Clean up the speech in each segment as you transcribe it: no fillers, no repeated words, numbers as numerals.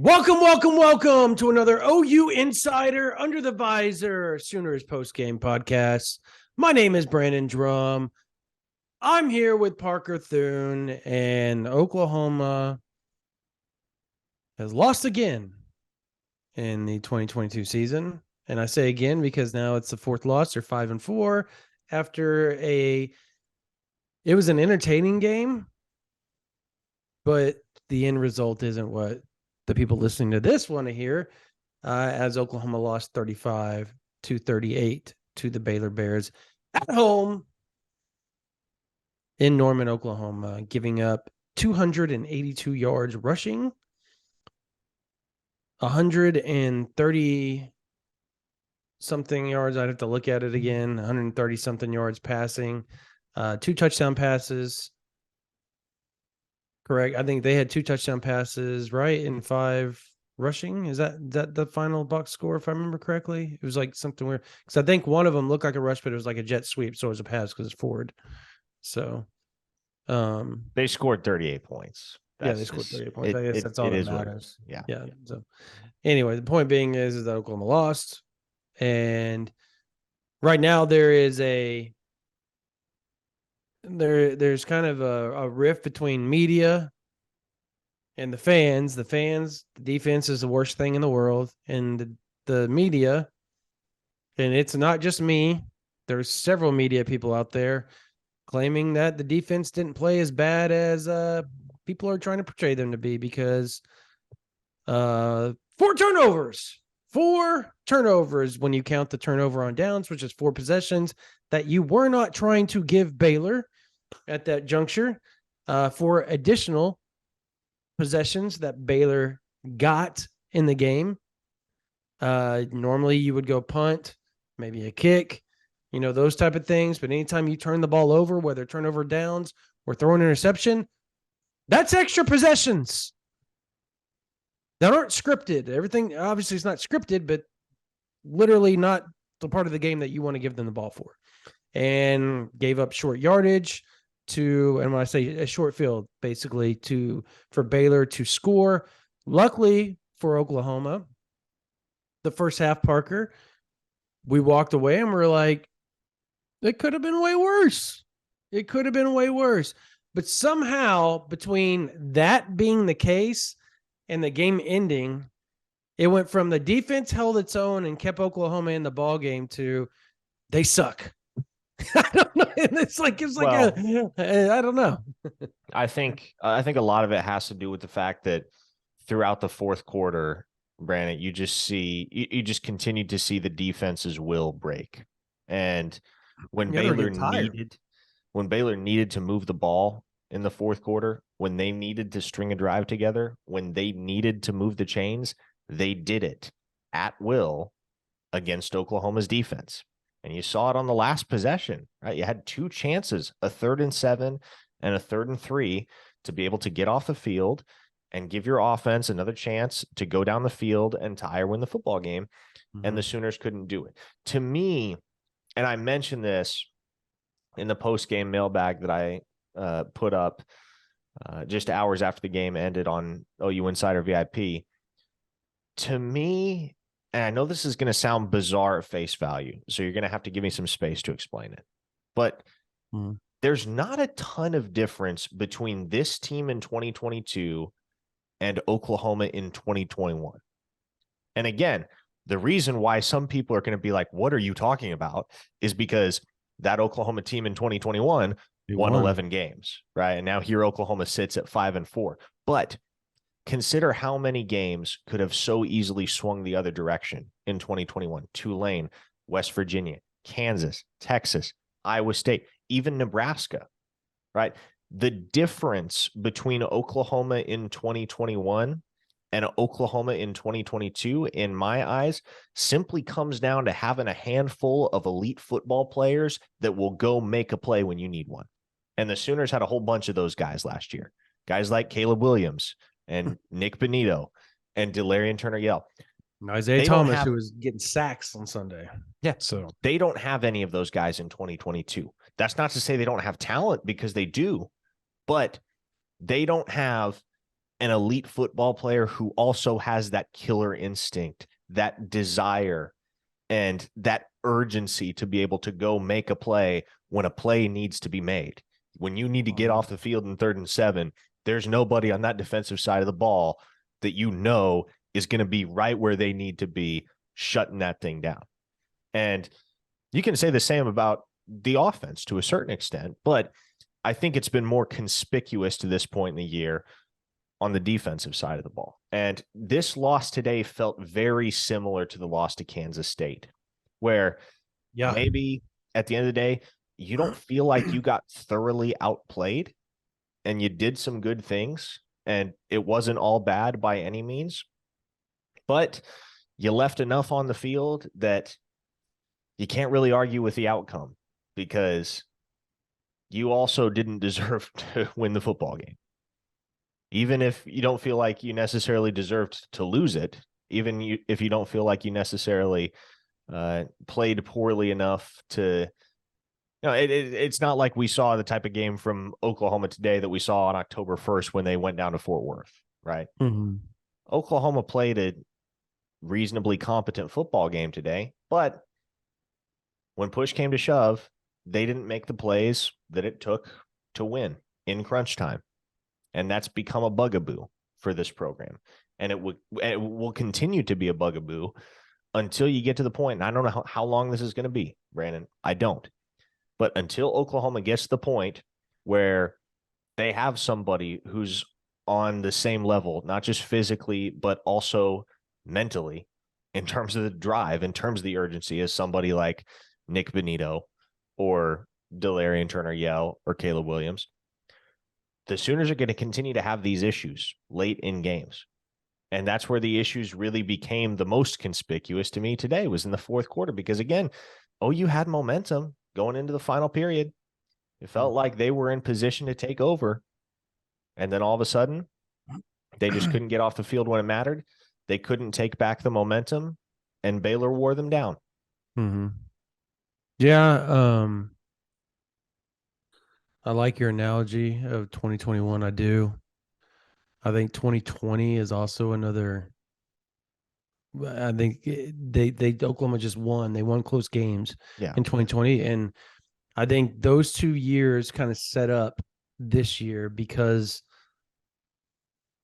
Welcome to another OU Insider Under the Visor Sooners Postgame podcast. My name is Brandon Drumm. I'm here with Parker Thune, and Oklahoma has lost again in the 2022 season. And I say again because now it's the fourth loss. They're 5-4 after it was an entertaining game, but the end result isn't what the people listening to this want to hear, as Oklahoma lost 35-38 to the Baylor Bears at home in Norman, Oklahoma, giving up 282 yards rushing, 130 something yards. I'd have to look at it again. 130 something yards passing, 2 touchdown passes. Correct. I think they had 2 touchdown passes, right? And 5 rushing. Is that the final box score, if I remember correctly? It was like something weird. Because I think one of them looked like a rush, but it was like a jet sweep. So it was a pass because it's forward. So they scored 38 points. They scored 38 points. I guess that's all that matters. Yeah. So anyway, the point being is that Oklahoma lost. And right now there's kind of a rift between media and the fans. The defense is the worst thing in the world. And the media, and it's not just me, there's several media people out there claiming that the defense didn't play as bad as people are trying to portray them to be, because 4 turnovers when you count the turnover on downs, which is 4 possessions that you were not trying to give Baylor at that juncture, for additional possessions that Baylor got in the game. Normally you would go punt, maybe a kick, those type of things. But anytime you turn the ball over, whether turnover downs or throw an interception, that's extra possessions that aren't scripted. Everything obviously is not scripted, but literally not the part of the game that you want to give them the ball for. And gave up short yardage and when I say a short field, basically for Baylor to score. Luckily for Oklahoma, the first half, Parker, we walked away and we're like, it could have been way worse. But somehow, between that being the case and the game ending, it went from the defense held its own and kept Oklahoma in the ball game to they suck. I don't know. I don't know. I think a lot of it has to do with the fact that throughout the fourth quarter, Brandon, you just continue to see the defense's will break. And when Baylor needed to move the ball in the fourth quarter, when they needed to string a drive together, when they needed to move the chains, they did it at will against Oklahoma's defense. And you saw it on the last possession, right? You had 2 chances, a 3rd and 7 and a 3rd and 3, to be able to get off the field and give your offense another chance to go down the field and tie or win the football game. Mm-hmm. And the Sooners couldn't do it. To me, and I mentioned this in the post-game mailbag that I put up just hours after the game ended on OU Insider VIP. To me, and I know this is going to sound bizarre at face value, so you're going to have to give me some space to explain it. But there's not a ton of difference between this team in 2022 and Oklahoma in 2021. And again, the reason why some people are going to be like, what are you talking about, is because that Oklahoma team in 2021 won 11 games, right? And now here Oklahoma sits at 5-4. But consider how many games could have so easily swung the other direction in 2021. Tulane, West Virginia, Kansas, Texas, Iowa State, even Nebraska, right? The difference between Oklahoma in 2021 and Oklahoma in 2022, in my eyes, simply comes down to having a handful of elite football players that will go make a play when you need one. And the Sooners had a whole bunch of those guys last year. Guys like Caleb Williams and Nick Benito and Delarian Turner-Yell. Isaiah Thomas, who was getting sacks on Sunday. Yeah. So they don't have any of those guys in 2022. That's not to say they don't have talent, because they do, but they don't have an elite football player who also has that killer instinct, that desire, and that urgency to be able to go make a play when a play needs to be made. When you need to get off the field in 3rd and 7, there's nobody on that defensive side of the ball that you know is going to be right where they need to be, shutting that thing down. And you can say the same about the offense to a certain extent, but I think it's been more conspicuous to this point in the year on the defensive side of the ball. And this loss today felt very similar to the loss to Kansas State, where maybe at the end of the day, you don't feel like you got thoroughly outplayed and you did some good things and it wasn't all bad by any means, but you left enough on the field that you can't really argue with the outcome because you also didn't deserve to win the football game. Even if you don't feel like you necessarily deserved to lose it, if you don't feel like you necessarily played poorly enough to, it's not like we saw the type of game from Oklahoma today that we saw on October 1st when they went down to Fort Worth, right? Mm-hmm. Oklahoma played a reasonably competent football game today, but when push came to shove, they didn't make the plays that it took to win in crunch time. And that's become a bugaboo for this program. And it will continue to be a bugaboo until you get to the point. And I don't know how long this is going to be, Brandon. I don't. But until Oklahoma gets to the point where they have somebody who's on the same level, not just physically, but also mentally, in terms of the drive, in terms of the urgency, as somebody like Nick Benito or Delarian Turner-Yell or Caleb Williams, the Sooners are going to continue to have these issues late in games. And that's where the issues really became the most conspicuous to me today, was in the 4th quarter, because again, OU had momentum going into the final period. It felt like they were in position to take over. And then all of a sudden, they just couldn't get off the field when it mattered. They couldn't take back the momentum, and Baylor wore them down. Mm-hmm. Yeah. I like your analogy of 2021. I do. I think 2020 is also another. I think they Oklahoma just won. They won close games in 2020, and I think those 2 years kind of set up this year, because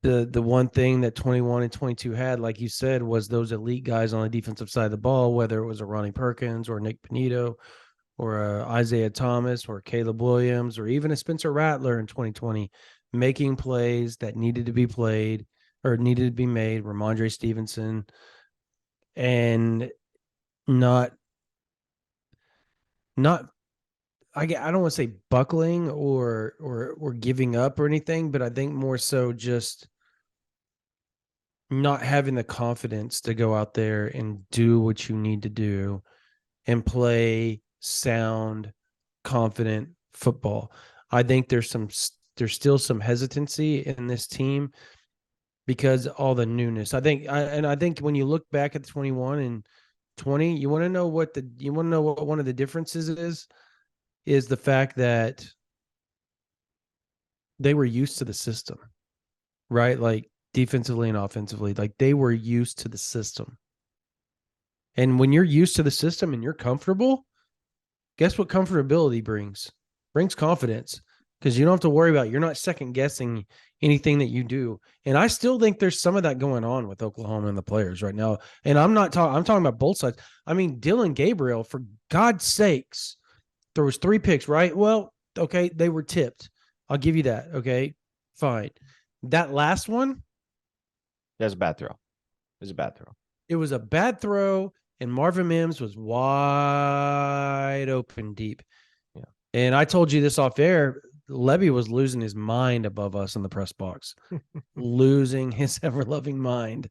the one thing that 21 and 22 had, like you said, was those elite guys on the defensive side of the ball, whether it was a Ronnie Perkins or Nick Benito or Isaiah Thomas or Caleb Williams or even a Spencer Rattler in 2020, making plays that needed to be played or needed to be made, Ramondre Stevenson, and not I don't want to say buckling or giving up or anything, but I think more so just not having the confidence to go out there and do what you need to do and play sound, confident football. I think there's still some hesitancy in this team because all the newness. I think when you look back at 21 and 20, you want to know what one of the differences is the fact that they were used to the system, right? Like defensively and offensively, like they were used to the system. And when you're used to the system and you're comfortable, guess what comfortability brings? Brings confidence, because you don't have to worry about, you're not second guessing anything that you do. And I still think there's some of that going on with Oklahoma and the players right now. And I'm talking about both sides. I mean, Dylan Gabriel, for God's sakes, there was 3 picks, right? Well, okay, they were tipped. I'll give you that. Okay, fine. That last one, that was a bad throw. It was a bad throw. It was a bad throw, and Marvin Mims was wide open deep. Yeah. And I told you this off air. Levy was losing his mind above us in the press box, losing his ever-loving mind,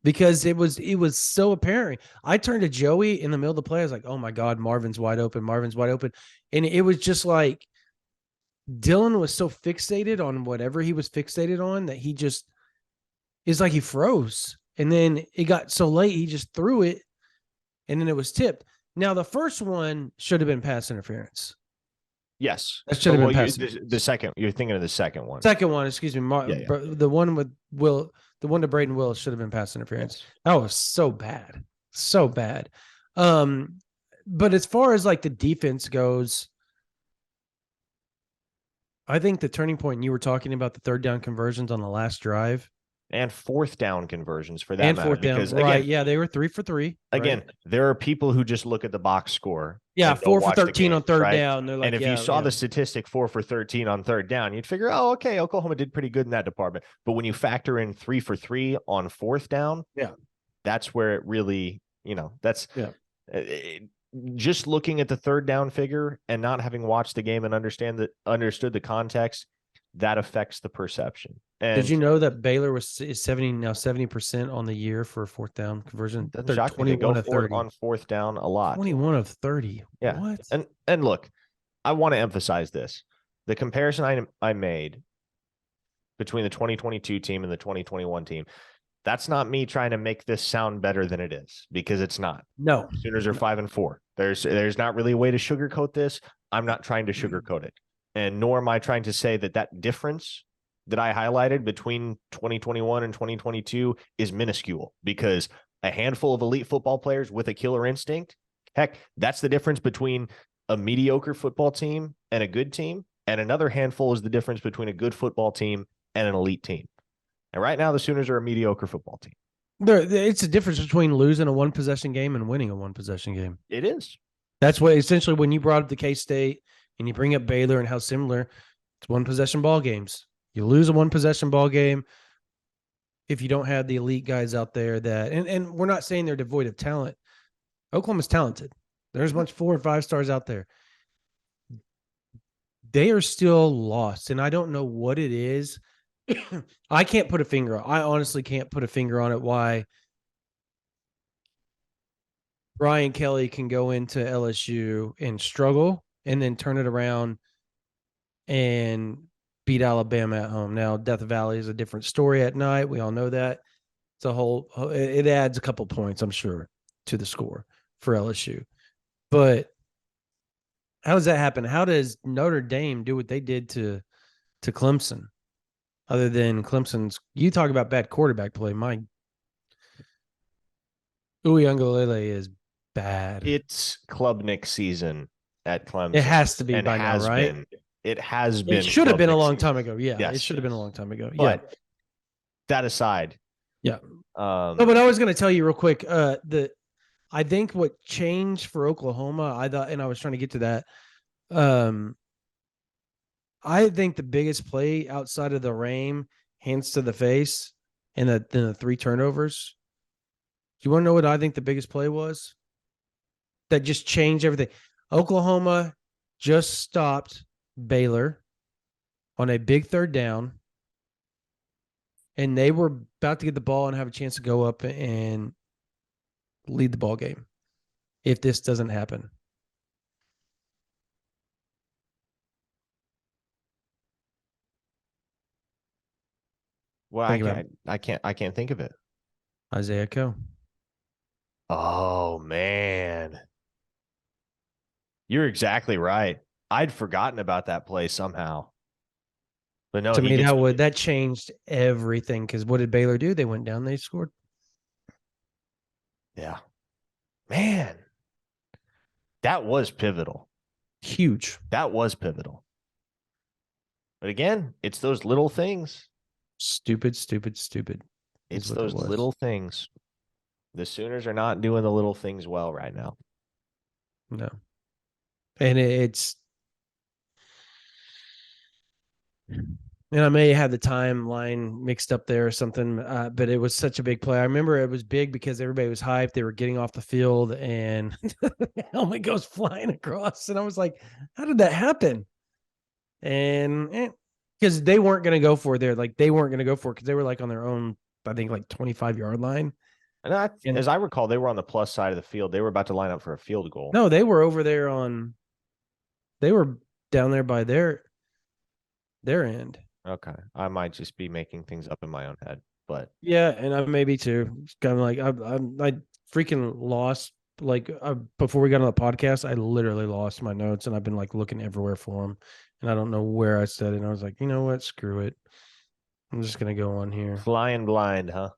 because it was so apparent. I turned to Joey in the middle of the play. I was like, "Oh my God, Marvin's wide open. Marvin's wide open," and it was just like Dylan was so fixated on whatever he was fixated on that he just is like he froze. And then it got so late, he just threw it, and then it was tipped. Now, the first one should have been pass interference. Yes. That should have been Well, pass the second, you're thinking of the second one. Second one, excuse me. Yeah. The one with Will, the one to Braden Willis should have been pass interference. Yes. That was so bad. So bad. But as far as like the defense goes, I think the turning point, you were talking about the third down conversions on the last drive And fourth down conversions for that and matter. fourth down. Because Right. again, Yeah. They were 3 for 3. again, Right? there are people who just look at the box score Yeah. and don't 4 for watch the 13 on games, third right? down. They're And like, if you saw the statistic 4 for 13 on third down, you'd figure, oh, okay, Oklahoma did pretty good in that department. But when you factor in 3 for 3 on fourth down, yeah, that's where it really, that's just looking at the third down figure and not having watched the game and understood the context, that affects the perception. And did you know that Baylor is 70% on the year for fourth down conversion? doesn't They're shock me. They 21 go of for it 30. on fourth down a lot. 21 of 30. Yeah. What? And look, I want to emphasize this. The comparison I made between the 2022 team and the 2021 team, that's not me trying to make this sound better than it is, because it's not. No. Sooners are 5-4. There's not really a way to sugarcoat this. I'm not trying to sugarcoat it. And nor am I trying to say that difference that I highlighted between 2021 and 2022 is minuscule, because a handful of elite football players with a killer instinct, heck, that's the difference between a mediocre football team and a good team. And another handful is the difference between a good football team and an elite team. And right now, the Sooners are a mediocre football team. It's a difference between losing a one possession game and winning a one possession game. It is. That's what essentially when you brought up the K-State and you bring up Baylor and how similar, it's one possession ball games. You lose a one possession ball game if you don't have the elite guys out there that, and we're not saying they're devoid of talent. Oklahoma's talented. There's a bunch of 4 and 5 stars out there. They are still lost, and I don't know what it is. I can't put a finger on. I honestly can't put a finger on it why Brian Kelly can go into LSU and struggle and then turn it around and beat Alabama at home. Now, Death Valley is a different story at night. We all know that. It's it adds a couple points, I'm sure, to the score for LSU. But how does that happen? How does Notre Dame do what they did to Clemson? Other than Clemson's, you talk about bad quarterback play. My Uiagalelei is bad. It's Klubnik season at Clemson. It has to be by now, right? It has been. It should have been a long season. time ago. Yeah, yes, it should have been a long time ago. But yeah. That aside, yeah. No, but I was going to tell you real quick. I think what changed for Oklahoma, I thought, and I was trying to get to that. I think the biggest play outside of the Rame hands to the face and the 3 turnovers. Do you want to know what I think the biggest play was? That just changed everything. Oklahoma just stopped Baylor on a big third down, and they were about to get the ball and have a chance to go up and lead the ball game if this doesn't happen. Well, I can't think of it. Isaiah Coe. Oh man, you're exactly right. I'd forgotten about that play somehow. But no, to me, that changed everything, because what did Baylor do? They went down, they scored. Yeah. Man, that was pivotal. Huge. That was pivotal. But again, it's those little things. Stupid. It's those little things. The Sooners are not doing the little things well right now. No. And it's, and I may have the timeline mixed up there or something, but it was such a big play. I remember it was big because everybody was hyped. They were getting off the field and the helmet goes flying across. And I was like, how did that happen? And because they weren't going to go for it there. Like, they weren't going to go for it because they were like on their own, I think, like 25-yard line. And as I recall, they were on the plus side of the field. They were about to line up for a field goal. No, they were over there they were down there by their end. Okay. I might just be making things up in my own head, but yeah, and I maybe too. It's kind of like I freaking lost like before we got on the podcast, I literally lost my notes and I've been like looking everywhere for them, and I don't know where I said it. And I was like, you know what? Screw it. I'm just gonna go on here. Flying blind, huh?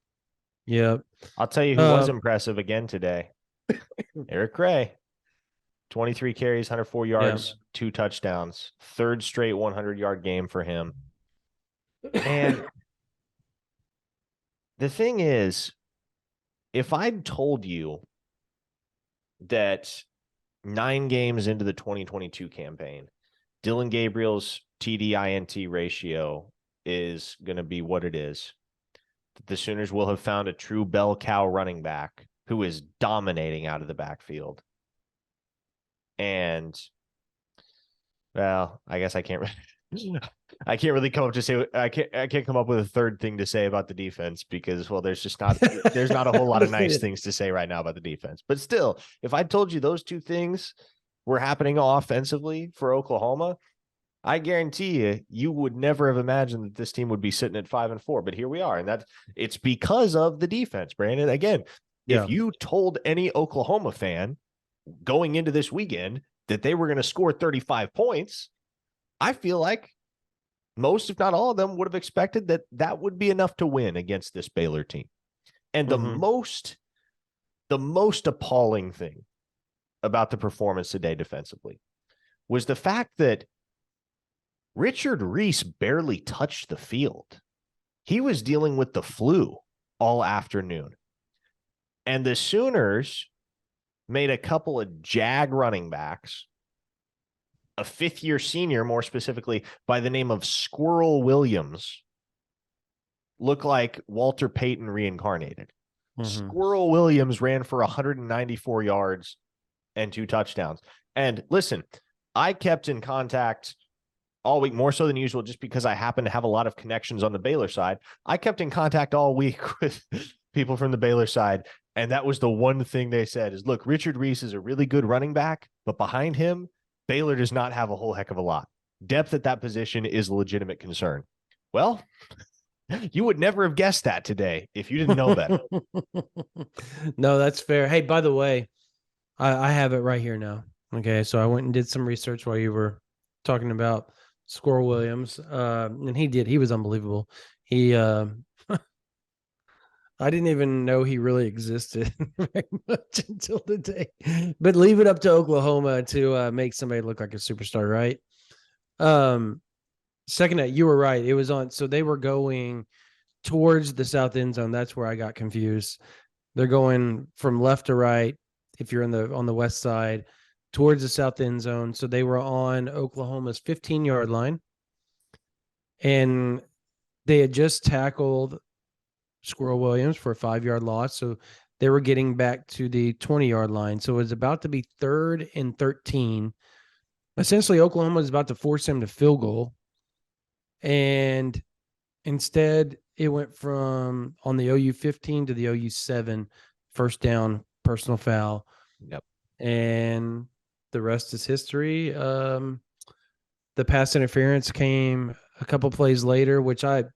Yep. I'll tell you who was impressive again today. Eric Gray. 23 carries, 104 Yeah. yards, 2 touchdowns. Third straight 100-yard game for him. And the thing is, if I'd told you that 9 games into the 2022 campaign, Dylan Gabriel's TDINT ratio is going to be what it is, the Sooners will have found a true bell cow running back who is dominating out of the backfield. And, well, I guess I can't really come up to say I can't come up with a third thing to say about the defense because, well, there's not a whole lot of nice things to say right now about the defense. But still, if I told you those two things were happening offensively for Oklahoma, I guarantee you would never have imagined that this team would be sitting at 5-4. But here we are, and it's because of the defense, Brandon. Again, if you told any Oklahoma fan going into this weekend that they were going to score 35 points, I feel like most, if not all of them, would have expected that would be enough to win against this Baylor team. And the most appalling thing about the performance today defensively was the fact that Richard Reese barely touched the field. He was dealing with the flu all afternoon. And the Sooners made a couple of jag running backs, a fifth-year senior, more specifically, by the name of Squirrel Williams, look like Walter Payton reincarnated. Squirrel Williams ran for 194 yards and 2 touchdowns. And listen, I kept in contact all week, more so than usual, just because I happen to have a lot of connections on the Baylor side. I kept in contact all week with people from the Baylor side, and that was the one thing they said is, look, Richard Reese is a really good running back, but behind him, Baylor does not have a whole heck of a lot. Depth at that position is a legitimate concern. Well, you would never have guessed that today if you didn't know better. No, that's fair. Hey, by the way, I have it right here now. Okay, so I went and did some research while you were talking about Squirrel Williams, and he was unbelievable. He I didn't even know he really existed very much until today. But leave it up to Oklahoma to make somebody look like a superstar, right? Second, you were right. It was on. So they were going towards the south end zone. That's where I got confused. They're going from left to right. If you're on the west side, towards the south end zone. So they were on Oklahoma's 15-yard line, and they had just tackled Squirrel Williams for a 5-yard loss. So they were getting back to the 20-yard line. So it was about to be 3rd and 13. Essentially, Oklahoma was about to force him to field goal. And instead, it went from on the OU 15 to the OU 7, first down, personal foul. Yep. And the rest is history. The pass interference came a couple plays later, which that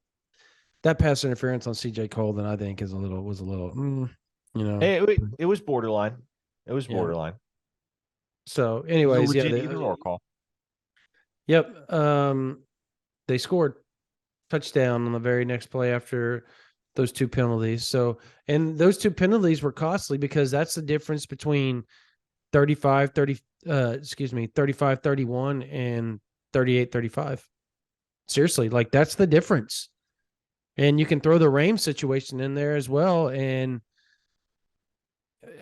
pass interference on CJ Colden, I think, was a little, It was borderline. It was borderline. So, anyways, legit either or call. Yep. They scored touchdown on the very next play after those 2 penalties. So, and those 2 penalties were costly because that's the difference between 35-31 and 38-35. Seriously, like that's the difference. And you can throw the Rame situation in there as well. And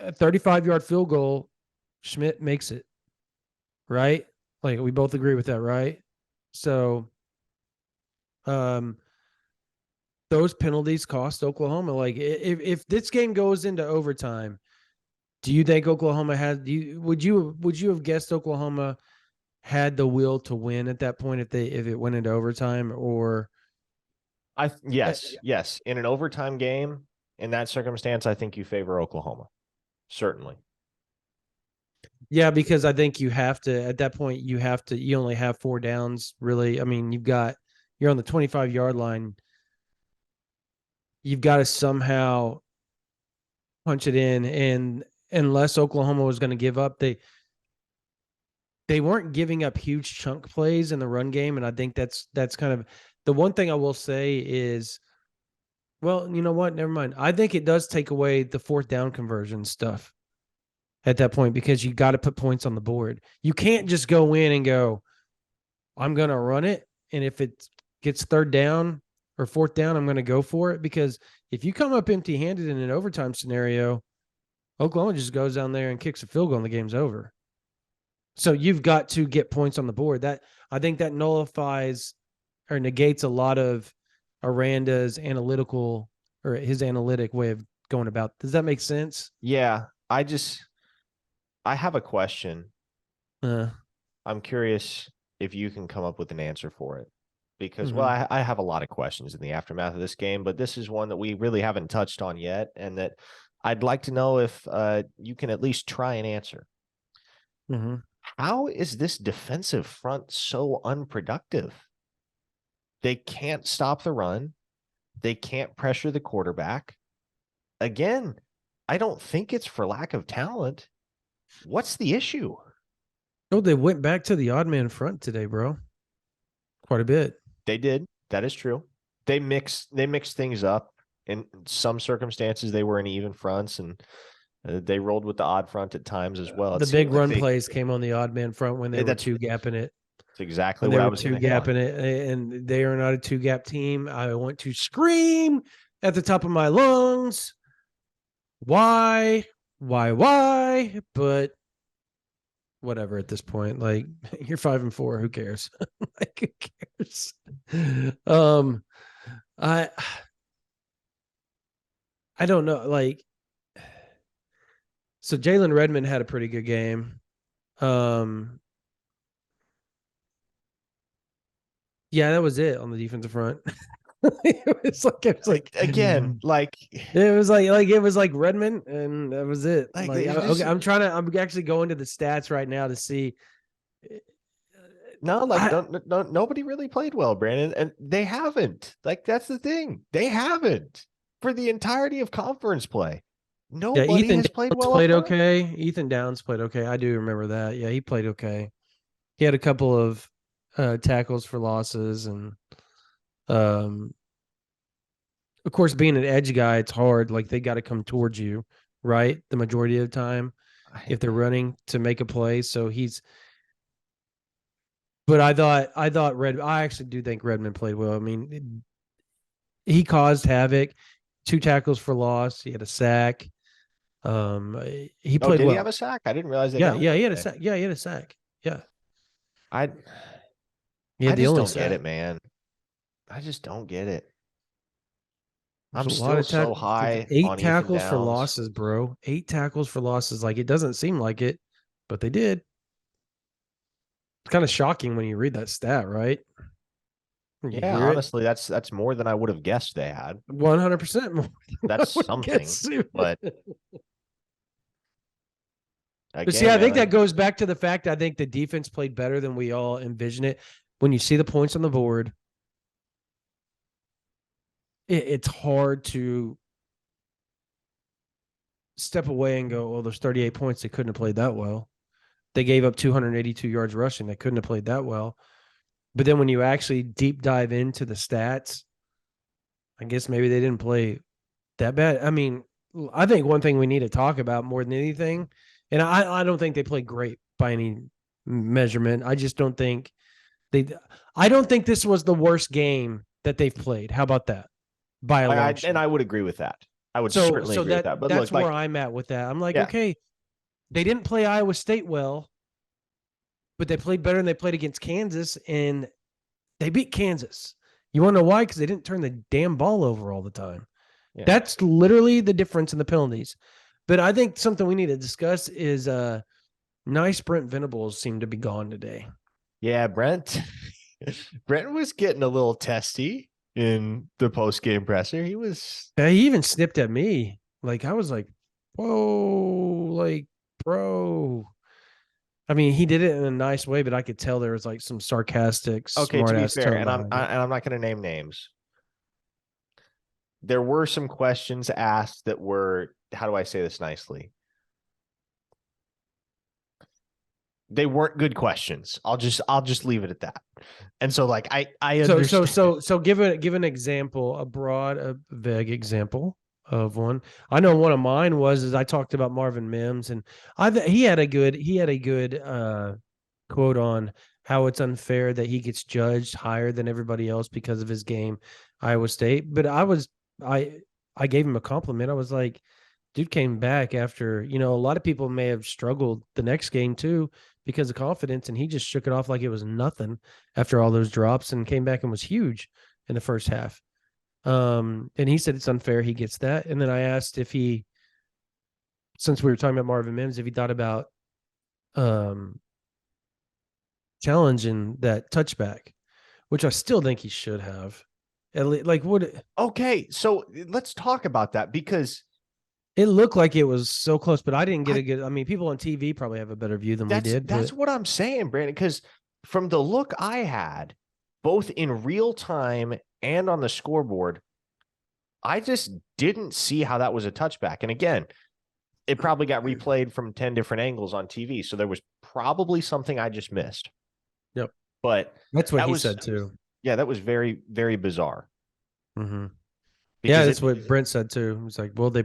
a 35-yard field goal, Schmidt makes it, right? Like we both agree with that, right? So those penalties cost Oklahoma. Like if this game goes into overtime, do you think Oklahoma would you have guessed Oklahoma had the will to win at that point if it went into overtime? Or yes. In an overtime game, in that circumstance, I think you favor Oklahoma. Certainly. Yeah, because I think you have to, at that point, you only have 4 downs, really. I mean, you're on the 25-yard line. You've got to somehow punch it in. And unless Oklahoma was going to give up, they weren't giving up huge chunk plays in the run game, and I think that's kind of the one thing I will say is, well, you know what? Never mind. I think it does take away the fourth down conversion stuff at that point because you got to put points on the board. You can't just go in and go, I'm going to run it, and if it gets third down or fourth down, I'm going to go for it, because if you come up empty-handed in an overtime scenario, Oklahoma just goes down there and kicks a field goal and the game's over. So you've got to get points on the board. That I think that nullifies or negates a lot of Aranda's analytical or his analytic way of going about. Does that make sense? Yeah, I have a question. Uh, I'm curious if you can come up with an answer for it. Because, well, mhm. I have a lot of questions in the aftermath of this game, but this is one that we really haven't touched on yet, and that I'd like to know if you can at least try and answer. Mm-hmm. How is this defensive front so unproductive? They can't stop the run. They can't pressure the quarterback. Again, I don't think it's for lack of talent. What's the issue? Oh, they went back to the odd man front today, bro. Quite a bit. They did. That is true. They mix things up. In some circumstances, they were in even fronts, and they rolled with the odd front at times as well. It The seemed big like run plays came on the odd man front when they were that's two gapping it. exactly When what they I were was going two to hit on. gapping it, and they are not a two gap team. I want to scream at the top of my lungs. Why? Why? But whatever at this point. Like, you're 5-4. Who cares? Like, who cares? Um, I I don't know. Like, so Jalen Redmond had a pretty good game. Um, yeah, that was it on the defensive front. It was like Again, like it was like Redmond, and that was it. Like, just okay, I'm actually going to the stats right now to see. no, like I, don't nobody really played well, Brandon, and they haven't. Like that's the thing, they haven't for the entirety of conference play. yeah, Nobody Ethan has played Downs well up played front. okay. Ethan Downs played okay. I do remember that. Yeah, he played okay. He had a couple of tackles for losses, and um, of course, being an edge guy, it's hard. Like, they got to come towards you, right? The majority of the time, I, if they're running to make a play. So he's. But I thought I actually do think Redmond played well. I mean, he caused havoc. 2 tackles for loss. He had a sack. He oh, played did he have well. a sack? I didn't realize they Yeah, got yeah, one he had a today. sack. Yeah, he had a sack. Yeah, I he I had the just only don't get sack. it, man. I just don't get it. There's I'm a lot still of so tackles. There's high eight on Ethan tackles for Downs. losses, bro. 8 tackles for losses. Like, it doesn't seem like it, but they did. It's kind of shocking when you read that stat, right? When you Yeah, hear it. honestly, that's more than I would have guessed they had. 100% more than I That's would something. guess. But But see, again, I man, think that goes back to the fact I think the defense played better than we all envision it. When you see the points on the board, it's hard to step away and go, "Oh, there's 38 points. They couldn't have played that well. They gave up 282 yards rushing. They couldn't have played that well." But then when you actually deep dive into the stats, I guess maybe they didn't play that bad. I mean, I think one thing we need to talk about more than anything, and I don't think they played great by any measurement. I just don't think they. I don't think this was the worst game that they've played. How about that? By a long and shot. I would agree with that. I would So certainly so agree with that that. But that's look, where like, I'm at with that. I'm like, yeah, okay, they didn't play Iowa State well, but they played better than they played against Kansas, and they beat Kansas. You want to know why? Because they didn't turn the damn ball over all the time. yeah, That's literally the difference in the penalties. But I think something we need to discuss is nice Brent Venables seemed to be gone today. yeah. Brent was getting a little testy in the post game presser. He was. Yeah, he even snipped at me. Like, I was like, whoa, like, bro. I mean, he did it in a nice way, but I could tell there was like some sarcastic, Okay, to smart be ass fair, tone and behind it. I'm not going to name names. There were some questions asked that were, how do I say this nicely? they weren't good questions. I'll just leave it at that. And so like I So understand. give an example, a vague example of one. I know one of mine was is I talked about Marvin Mims, and he had a good quote on how it's unfair that he gets judged higher than everybody else because of his game, Iowa State. But I I gave him a compliment. I was like, dude came back after, a lot of people may have struggled the next game too because of confidence, and he just shook it off like it was nothing after all those drops and came back and was huge in the first half. And he said it's unfair he gets that. And then I asked if he, since we were talking about Marvin Mims, if he thought about um challenging that touchback, which I still think he should have. At least, like, what Okay, so let's talk about that because it looked like it was so close, but I didn't get I a good. I mean, people on TV probably have a better view than we did, that's but what I'm saying, Brandon, because from the look I had, both in real time and on the scoreboard, I just didn't see how that was a touchback. And again, it probably got replayed from 10 different angles on TV. So there was probably something I just missed. yep, But that's what that he was, said too. yeah, that was very, very bizarre Mm-hmm. Yeah, because that's what Brent said too. It's like, well, they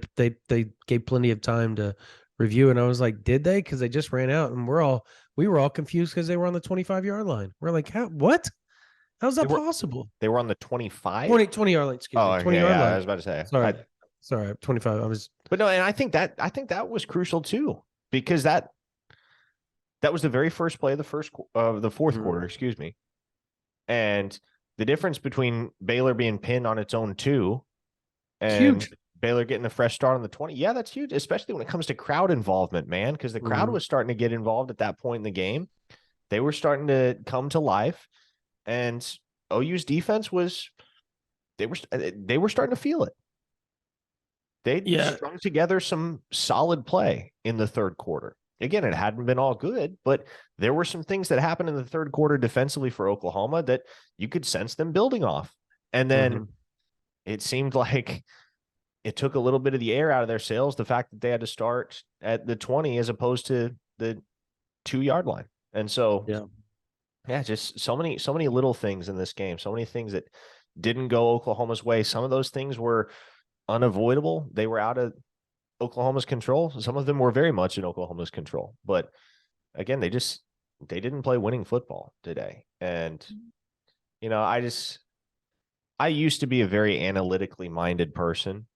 gave plenty of time to review, and I was like, did they? Because they just ran out, and we were all confused because they were on the 25-yard line. We're like, how? What? How's they that were possible? they were on the 25. 20-yard line. Excuse me, Oh, twenty yeah, yard yeah. I line. was about to say, Sorry, 25. I was. but no, and I think that was crucial too because that was the very first play of the fourth Mhm. quarter, excuse me. And the difference between Baylor being pinned on its own two It's and huge. Baylor getting a fresh start on the 20. Yeah, that's huge, especially when it comes to crowd involvement, man, because the crowd Mm-hmm. was starting to get involved at that point in the game. They were starting to come to life, and OU's defense was they were starting to feel it. They Yeah. strung together some solid play in the third quarter. Again, it hadn't been all good, but there were some things that happened in the third quarter defensively for Oklahoma that you could sense them building off. And then Mm-hmm. it seemed like it took a little bit of the air out of their sails, the fact that they had to start at the 20 as opposed to the 2 yard line. And so, Yeah. yeah, just so many little things in this game, so many things that didn't go Oklahoma's way. Some of those things were unavoidable. They were out of Oklahoma's control. Some of them were very much in Oklahoma's control. But again, they didn't play winning football today. And I used to be a very analytically minded person.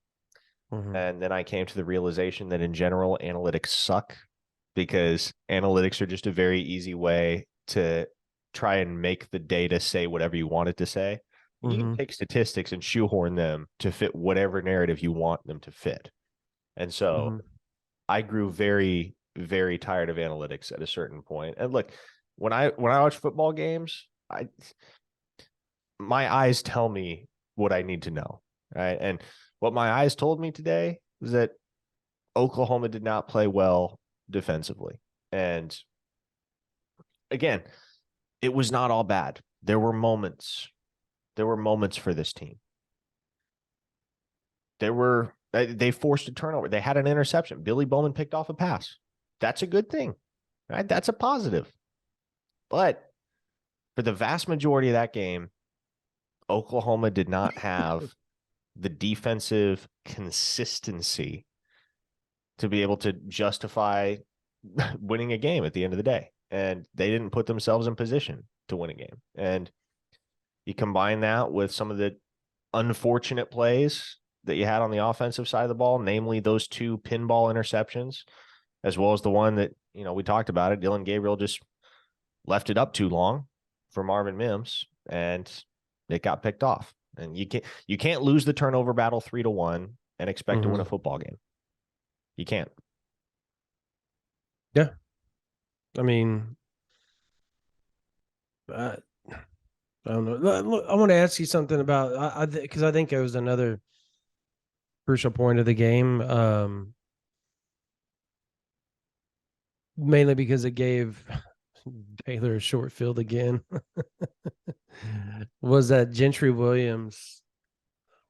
Mm-hmm. And then I came to the realization that in general, analytics suck because analytics are just a very easy way to try and make the data say whatever you want it to say. You can Mm-hmm. take statistics and shoehorn them to fit whatever narrative you want them to fit. And so Mm-hmm. I grew very, very tired of analytics at a certain point. And look, when I watch football games, I my eyes tell me what I need to know. Right. And what my eyes told me today was that Oklahoma did not play well defensively. And again, it was not all bad. There were moments. There were moments for this team. They forced a turnover. They had an interception. Billy Bowman picked off a pass. That's a good thing. Right? That's a positive. But for the vast majority of that game, Oklahoma did not have the defensive consistency to be able to justify winning a game at the end of the day. And they didn't put themselves in position to win a game. And you combine that with some of the unfortunate plays that you had on the offensive side of the ball, namely those two pinball interceptions, as well as the one that, we talked about it. Dylan Gabriel just left it up too long for Marvin Mims, and it got picked off. And you can't lose the turnover battle 3-1 and expect to win a Mm-hmm. football game. You can't. Yeah. I mean, I, I don't know. Look, I want to ask you something about because I think it was another crucial point of the game. Mainly because it gave Baylor a short field again. Was that Gentry Williams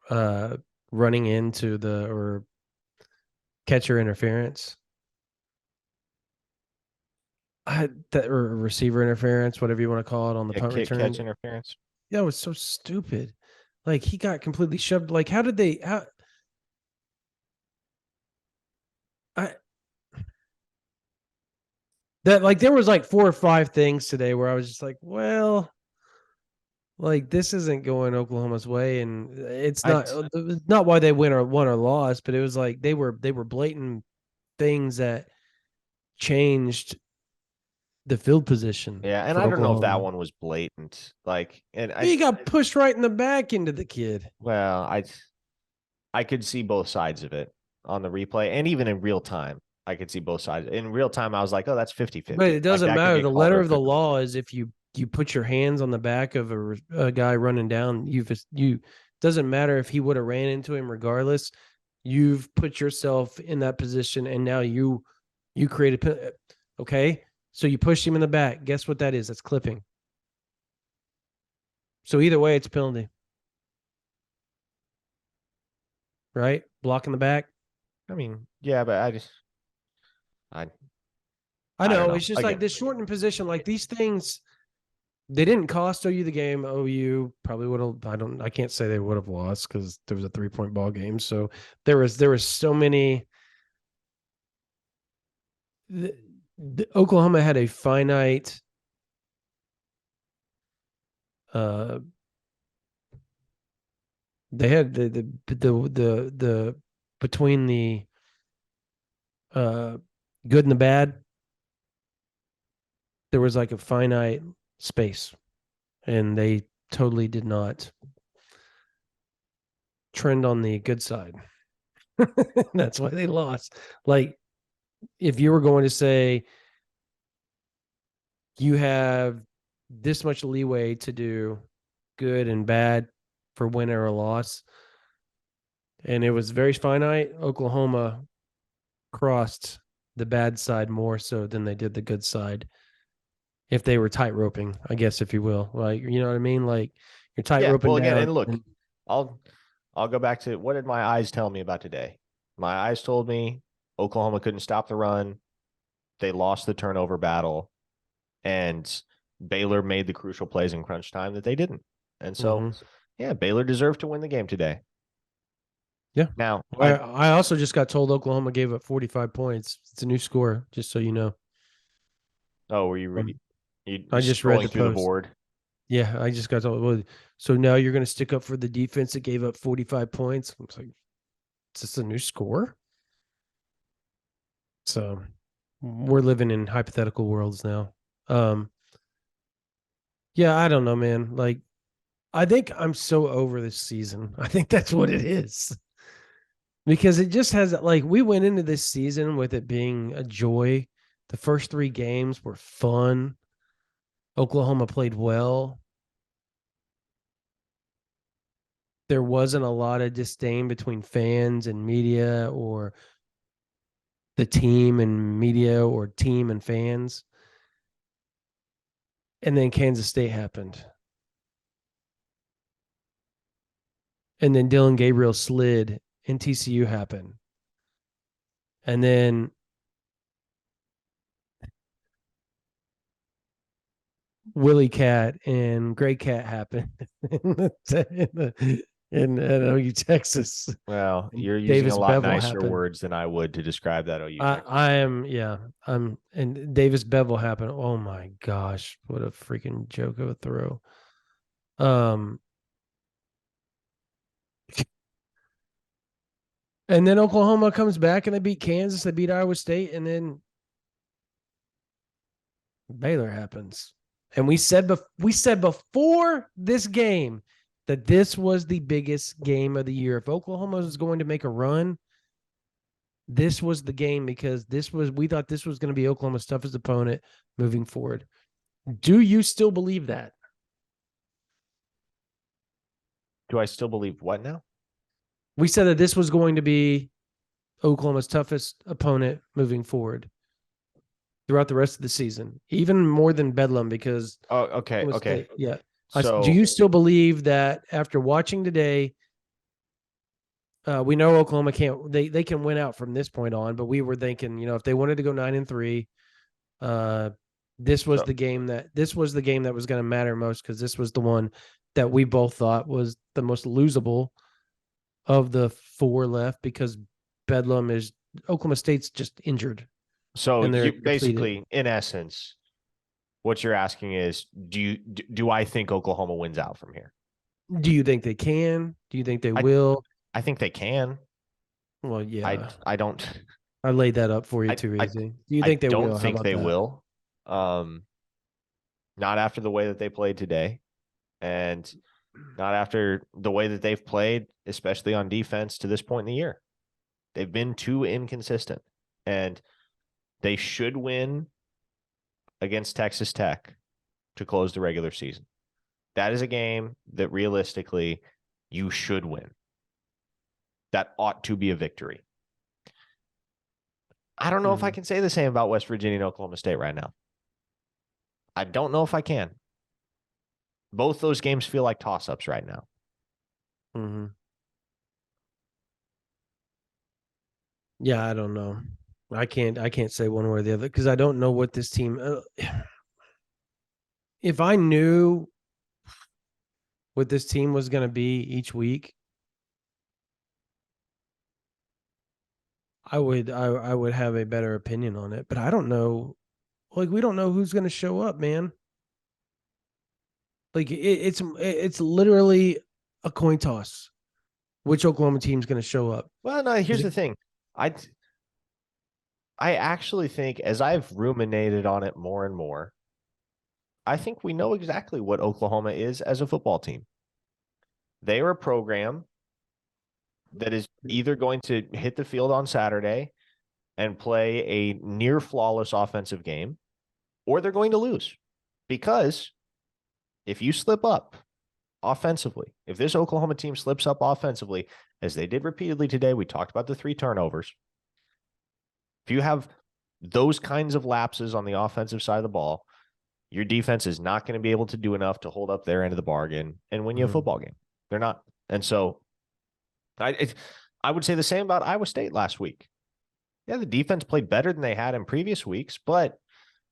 uh running into the or catcher interference? That or receiver interference, whatever you want to call it, on the Yeah, punt return. catch interference. That was so stupid. Like he got completely shoved. Like how did they? How I that like there was like 4 or 5 things today where I was just like, well, like this isn't going Oklahoma's way, and it's I not why they won or lost, but it was like they were blatant things that changed the field position Yeah, and for I don't know if that Oklahoma. one was blatant. Like, and He got pushed right in the back into the kid. well, I could see both sides of it on the replay, and even in real time, I could see both sides. In real time, I was like, oh, that's But 50-50. it Like doesn't that could matter. get The called letter or it of the couldn't. law is if you put your hands on the back of a guy running down, you doesn't matter if he would have ran into him regardless. You've put yourself in that position, and now you created. Okay, so you pushed him in the back. Guess what that is? That's clipping. So either way, it's a penalty, right? Blocking the back. I mean, yeah, but I, I I don't know know. it's just like Again, this shortened position. Like these things, they didn't cost OU the game. OU probably would have. I can't say they would have lost because there was a 3-point ball game. So there was so many. The Oklahoma had a finite. Uh, they had the between the uh good and the bad. There was like a finite space, and they totally did not trend on the good side. That's why they lost. Like if you were going to say you have this much leeway to do good and bad for win or loss, and it was very finite. Oklahoma crossed the bad side more so than they did the good side. If they were tight roping, I guess, if you will, like you know what I mean, like you're tight yeah. roping Well, again, down. and look, I'll I'll go back to what did my eyes tell me about today? My eyes told me Oklahoma couldn't stop the run. They lost the turnover battle, and Baylor made the crucial plays in crunch time that they didn't. And so, Mm-hmm. yeah, Baylor deserved to win the game today. Yeah. Now, I also just got told Oklahoma gave up 45 points. It's a new score, just so you know. oh, were you Um, you I just read the scrolling through the post. board? Yeah, I just got told. Well, so now you're going to stick up for the defense that gave up 45 points. I was like, is this a new score? So we're living in hypothetical worlds now. Um, yeah, I don't know, man. Like, I think I'm so over this season. I think that's what it is because it just has like we went into this season with it being a joy. The first 3 games were fun. Oklahoma played well. There wasn't a lot of disdain between fans and media or the team and media or team and fans. And then Kansas State happened. And then Dylan Gabriel slid and TCU happened. And then Willie Cat and Gray Cat happened in OU, Texas. Well, And you're using a Davis lot Bevel nicer happened. words than I would to describe that OU I, Texas I game. am, yeah. And Davis Bevel happened. Oh my gosh, what a freaking joke of a throw. Um, and then Oklahoma comes back and they beat Kansas, they beat Iowa State, and then Baylor happens. And we said before this game that this was the biggest game of the year. If Oklahoma was going to make a run, this was the game because we thought this was going to be Oklahoma's toughest opponent moving forward. Do you still believe that? Do I still believe what now? We said that this was going to be Oklahoma's toughest opponent moving forward throughout the rest of the season, even more than Bedlam because Oh, okay, Oklahoma okay. State, yeah. Do So, you still believe that after watching today, we know Oklahoma can't they can win out from this point on, but we were thinking, if they wanted to go 9-3, This was So the game that was going to matter most, because this was the one that we both thought was the most losable of the four left, because Oklahoma State's just injured so and they're you depleted. basically, in essence, what you're asking is, do I think Oklahoma wins out from here? Do you think they can? Do you think they I will? I think they can. Well, I yeah, I don't I laid that up for you I too I easy. Do you I think they don't will? How think about they that? will. Um, Not after the way that they played today, and not after the way that they've played, especially on defense to this point in the year. They've been too inconsistent, and they should win against Texas Tech to close the regular season. That is a game that realistically you should win. That ought to be a victory. I don't know if I can say the same about West Virginia and Oklahoma State right now. I don't know if I can. Both those games feel like toss-ups right now. Mm-hmm. Yeah, I don't know. I can't say one way or the other, because I don't know what this team. If I knew what this team was going to be each week, I would have a better opinion on it. But I don't know. Like, we don't know who's going to show up, man. Like, it's literally a coin toss. Which Oklahoma team's going to show up? Well, no, Is here's it? the thing. I I actually think, as I've ruminated on it more and more, I think we know exactly what Oklahoma is as a football team. They are a program that is either going to hit the field on Saturday and play a near flawless offensive game, or they're going to lose. Because if you slip up offensively, if this Oklahoma team slips up offensively, as they did repeatedly today, we talked about the 3 turnovers. If you have those kinds of lapses on the offensive side of the ball, your defense is not going to be able to do enough to hold up their end of the bargain and win you a football game. They're not. And so I would say the same about Iowa State last week. Yeah, the defense played better than they had in previous weeks, but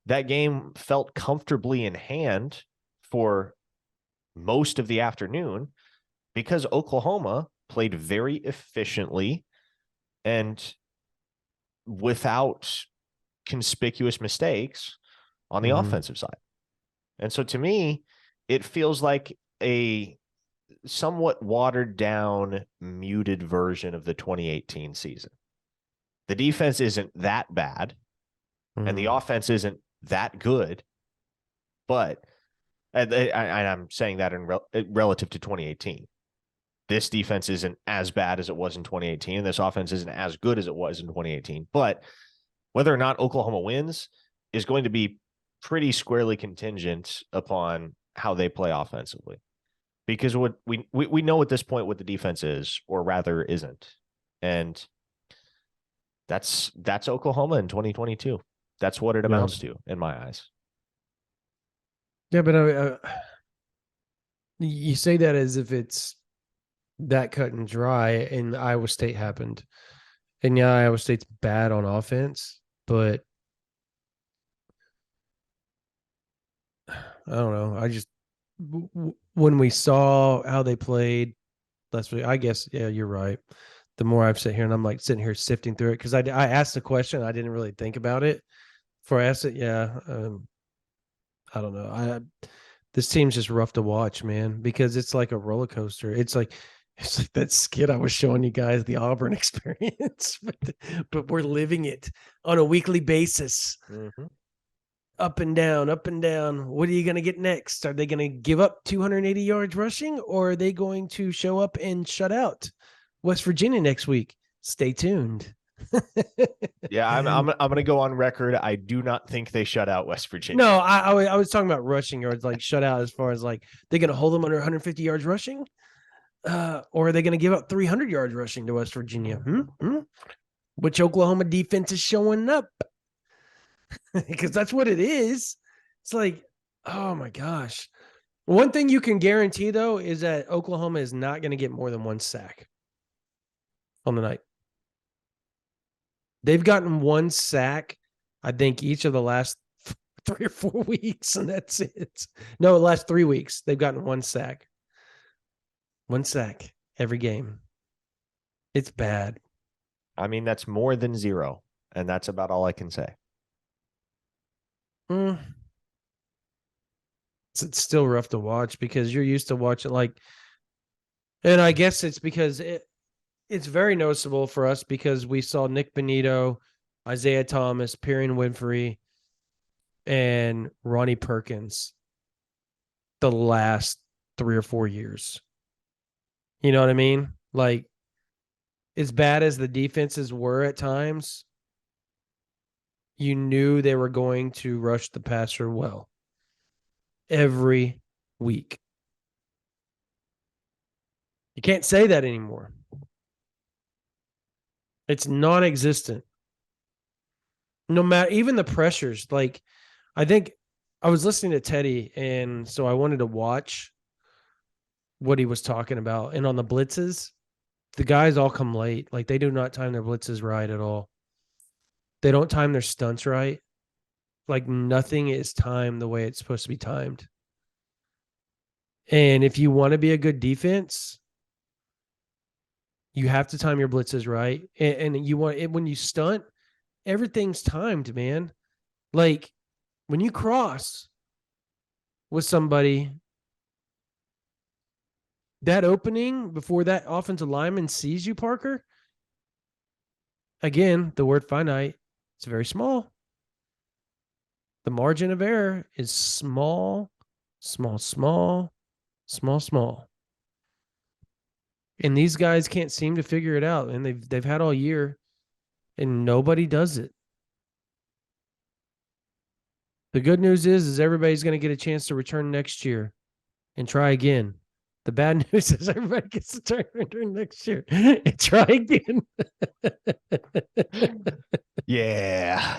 that game felt comfortably in hand for most of the afternoon because Oklahoma played very efficiently and without conspicuous mistakes on the offensive side. And so to me, it feels like a somewhat watered down, muted version of the 2018 season. The defense isn't that bad and the offense isn't that good, but and I'm saying that in relative to 2018. This defense isn't as bad as it was in 2018, and this offense isn't as good as it was in 2018. But whether or not Oklahoma wins is going to be pretty squarely contingent upon how they play offensively. Because what we know at this point what the defense is, or rather isn't. And that's Oklahoma in 2022. That's what it Yeah. amounts to in my eyes. Yeah, but you say that as if it's that cut and dry, and Iowa State happened. And yeah, Iowa State's bad on offense, but I don't know. I just when we saw how they played last week, I guess yeah, you're right. The more I've sat here and I'm like sitting here sifting through it, because I asked the question, I didn't really think about it. Before I asked it, yeah, I don't know. This team's just rough to watch, man, because it's like a roller coaster. It's like that skit I was showing you guys, the Auburn experience, but we're living it on a weekly basis. Mm-hmm. Up and down, up and down. What are you going to get next? Are they going to give up 280 yards rushing, or are they going to show up and shut out West Virginia next week? Stay tuned. Yeah, I'm going to go on record. I do not think they shut out West Virginia. No, I was talking about rushing yards, like shut out, as far as like they're going to hold them under 150 yards rushing, or are they going to give up 300 yards rushing to West Virginia? Which Oklahoma defense is showing up? Because that's what it is. It's like, oh my gosh. One thing you can guarantee, though, is that Oklahoma is not going to get more than 1 sack on the night. They've gotten 1 sack, I think, each of the last 3 or 4 weeks, and that's it. No, the last 3 weeks they've gotten one sack every game. It's bad. I mean, that's more than zero, and that's about all I can say. Mm. It's still rough to watch because you're used to watching like, and I guess it's because it's very noticeable for us because we saw Nick Benito, Isaiah Thomas, Perion Winfrey, and Ronnie Perkins the last 3 or 4 years. You know what I mean? Like, as bad as the defenses were at times, you knew they were going to rush the passer well every week. You can't say that anymore. It's non-existent. No matter even the pressures. Like, I think I was listening to Teddy, and so I wanted to watch what he was talking about. And on the blitzes, the guys all come late. Like, they do not time their blitzes right at all. They don't time their stunts right. Like, nothing is timed the way it's supposed to be timed. And if you want to be a good defense, you have to time your blitzes right. And you want it when you stunt, everything's timed, man. Like, when you cross with somebody, that opening before that offensive lineman sees you, Parker, again, the word finite, it's very small. The margin of error is small, small, small, small, small. And these guys can't seem to figure it out. And they've had all year, and nobody does it. The good news is everybody's going to get a chance to return next year and try again. The bad news is everybody gets to return next year and try again. Yeah.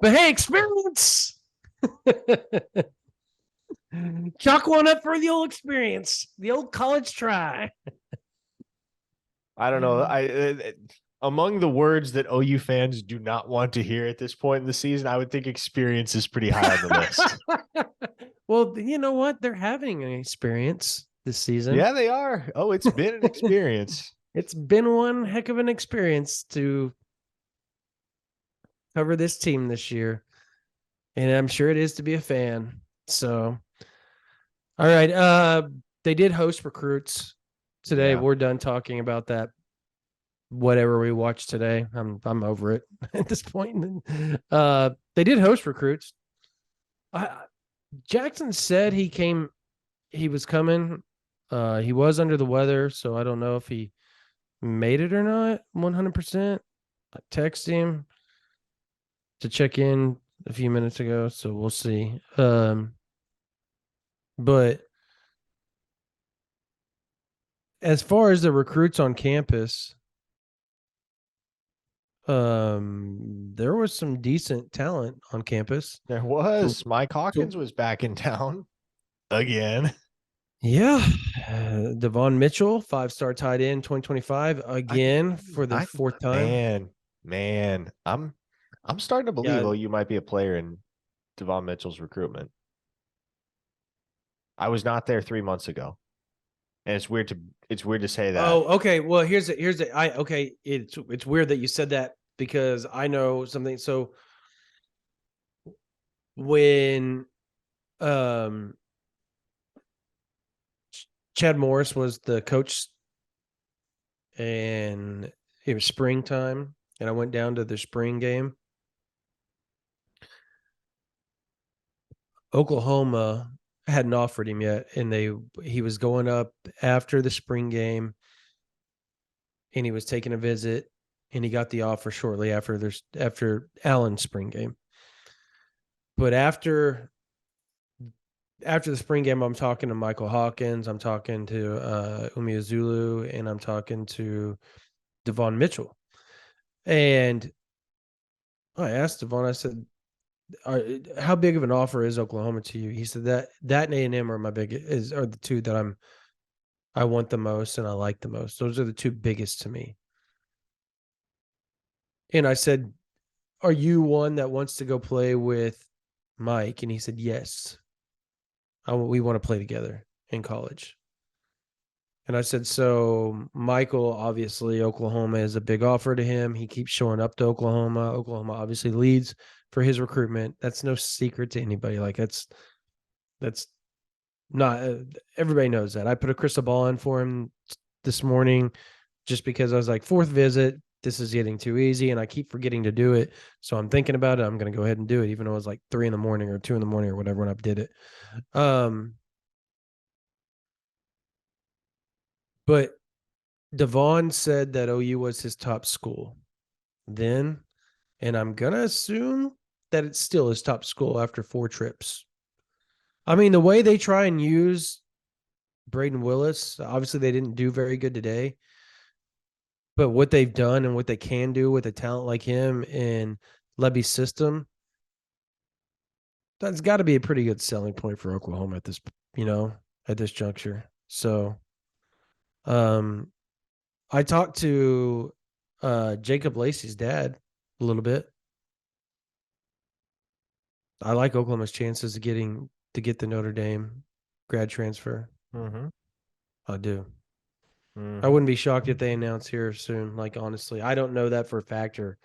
But hey, experience. Chalk one up for the old experience, the old college try. I don't know. Among the words that OU fans do not want to hear at this point in the season, I would think experience is pretty high on the list. Well, you know what? They're having an experience this season. Yeah, they are. Oh, it's been an experience. It's been one heck of an experience to cover this team this year. And I'm sure it is to be a fan. So, all right. They did host recruits today. Yeah. We're done talking about that. Whatever we watched today, I'm over it at this point. They did host recruits. Jackson said he was coming. He was under the weather, so I don't know if he made it or not 100%. I texted him to check in a few minutes ago, so we'll see. But as far as the recruits on campus, there was some decent talent on campus. There was. Mike Hawkins was back in town again. Yeah. Devon Mitchell, 5-star tight end, 2025, again for the fourth time. Man, I'm starting to believe Yeah. you might be a player in Devon Mitchell's recruitment. I was not there 3 months ago. And it's weird to say that. Oh, okay. Well, it's weird that you said that because I know something. So when Chad Morris was the coach and it was springtime and I went down to the spring game, Oklahoma hadn't offered him yet, and he was going up after the spring game and he was taking a visit and he got the offer shortly after Allen's spring game. But after the spring game, I'm talking to Michael Hawkins, I'm talking to Umi Zulu, and I'm talking to Devon Mitchell. And I asked Devon, I said, how big of an offer is Oklahoma to you? He said that and A&M are are the two that I want the most and I like the most. Those are the two biggest to me. And I said, are you one that wants to go play with Mike? And he said, yes, we want to play together in college. And I said, so Michael, obviously, Oklahoma is a big offer to him. He keeps showing up to Oklahoma. Oklahoma obviously leads for his recruitment. That's no secret to anybody. Like that's not everybody knows that. I put a crystal ball in for him this morning just because I was like, fourth visit, this is getting too easy, and I keep forgetting to do it. So I'm thinking about it. I'm going to go ahead and do it, even though it was like 3 in the morning or 2 in the morning or whatever when I did it. But Devon said that OU was his top school then, and I'm gonna assume that it's still his top school after 4 trips. I mean, the way they try and use Braden Willis, obviously they didn't do very good today, but what they've done and what they can do with a talent like him in Levy's system, that's got to be a pretty good selling point for Oklahoma at this, at this juncture. So, um, I talked to Jacob Lacey's dad a little bit. I like Oklahoma's chances of get the Notre Dame grad transfer. Mm-hmm. I do. I Mm-hmm. wouldn't be shocked if they announce here soon. Like, honestly, I don't know that for a fact, or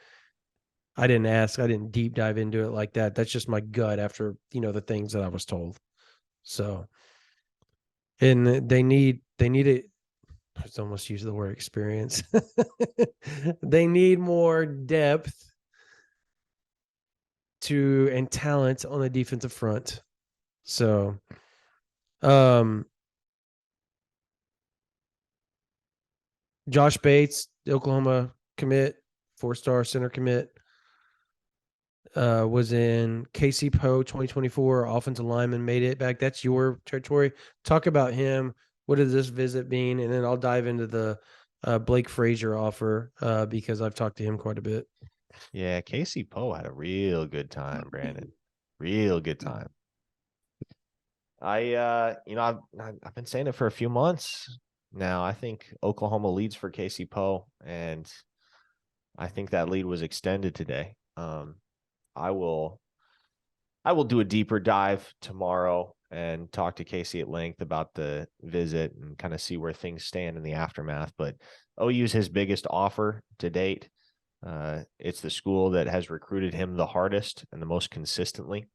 I didn't ask. I didn't deep dive into it like that. That's just my gut after, the things that I was told. So, and they need it. I almost use the word experience. They need more depth and talent on the defensive front. So, um, Josh Bates, the Oklahoma commit, 4-star center commit, was in Casey Poe 2024, offensive lineman, made it back. That's your territory. Talk about him. What does this visit mean? And then I'll dive into the Blake Frazier offer because I've talked to him quite a bit. Yeah, Casey Poe had a real good time, Brandon. Real good time. I've been saying it for a few months now. I think Oklahoma leads for Casey Poe, and I think that lead was extended today. I will do a deeper dive tomorrow and talk to Casey at length about the visit and kind of see where things stand in the aftermath. But OU's his biggest offer to date. It's the school that has recruited him the hardest and the most consistently.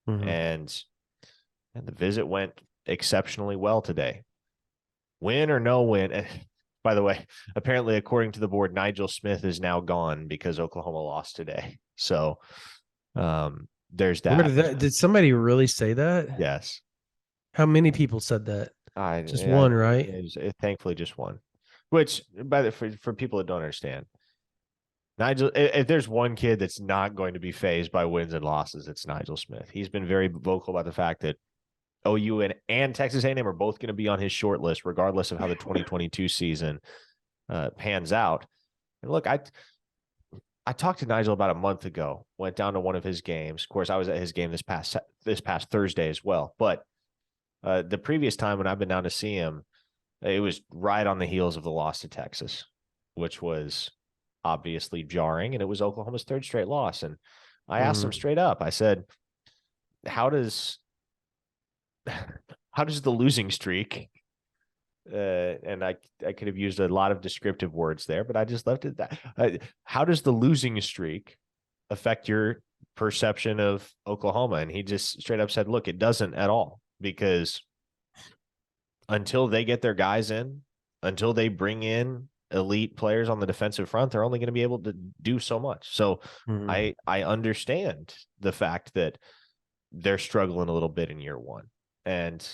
Mm-hmm. And the visit went exceptionally well today. Win or no win. By the way, apparently, according to the board, Nigel Smith is now gone because Oklahoma lost today. So there's Where that. did somebody really say that? Yes. How many people said that? Just one, right? Thankfully just one. Which, for people that don't understand, Nigel, if there's one kid that's not going to be phased by wins and losses, it's Nigel Smith. He's been very vocal about the fact that OU and Texas A&M are both going to be on his short list, regardless of how the 2022 season pans out. And look, I talked to Nigel about a month ago. Went down to one of his games. Of course, I was at his game this past Thursday as well. But the previous time when I've been down to see him, it was right on the heels of the loss to Texas, which was obviously jarring, and it was Oklahoma's 3rd straight loss. And I asked him straight up. I said, "How does the losing streak?" And I could have used a lot of descriptive words there, but I just left it that. How does the losing streak affect your perception of Oklahoma? And he just straight up said, "Look, it doesn't at all, because until they get their guys in, until they bring in elite players on the defensive front, they're only going to be able to do so much." So I understand the fact that they're struggling a little bit in year one, and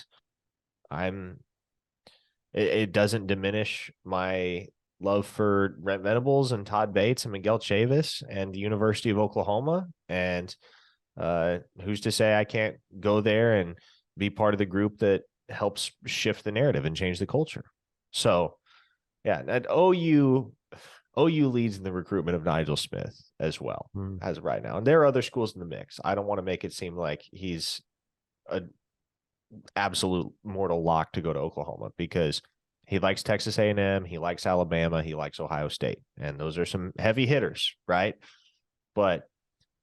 it doesn't diminish my love for Brent Venables and Todd Bates and Miguel Chavis and the University of Oklahoma. And who's to say I can't go there and be part of the group that helps shift the narrative and change the culture? So, yeah, and OU leads in the recruitment of Nigel Smith as well as of right now. And there are other schools in the mix. I don't want to make it seem like he's an absolute mortal lock to go to Oklahoma, because he likes Texas A&M, he likes Alabama, he likes Ohio State, and those are some heavy hitters, right? But